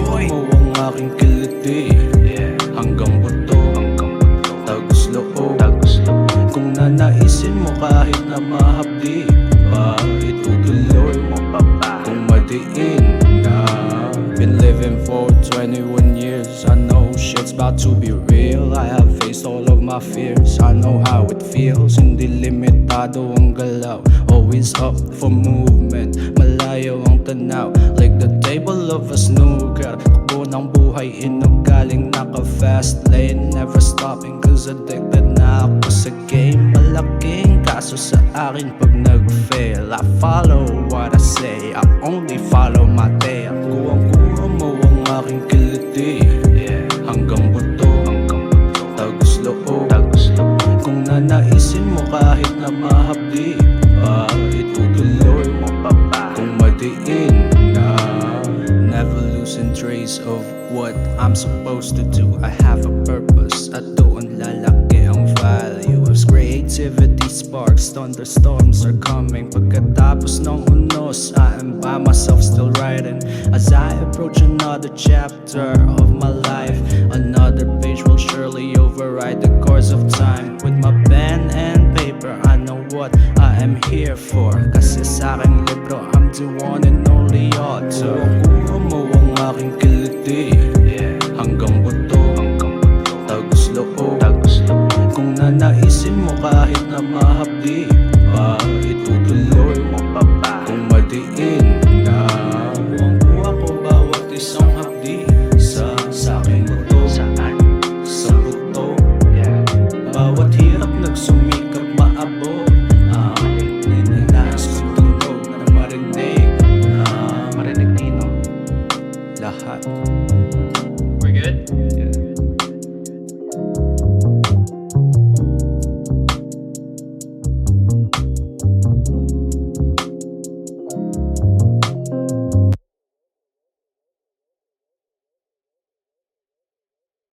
mo ang aking kiliti, hanggang buto, tagos loob. Kung nanaisin mo kahit na mahapdi pa, itutuloy mo pa ba kung madiin na. Been living for 21 years, I know shit's about to be real. I have faced all of my fears, I know how it feels. Hindi limitado ang galaw, always up for movement. Malayo ang tanaw, like the table of a snooker. Takbo ng buhay, inugaling naka-fast lane. Never stopping cause addicted na ako sa game. Malaking kaso sa akin pag nag-fail. I follow what I say, I only follow my tail. Kuwang-kuha mo ang aking kiliti, hanggang buto, tagos loob. Kung nanaisin mo kahit na mahapdi pa, itutuloy mo pa ba kung madiin na. Never losing trace of what I'm supposed to do. I have a purpose, at doon lalaki ang values. Creativity sparks, thunderstorms are coming. Pagkatapos ng unos, I am by myself still writing. As I approach another chapter of my life, another page will surely override the course of time. With my pen and paper, I know what I am here for. Kasi sa aking libro, I'm the one and only author. Kuha mo ang aking kiliti,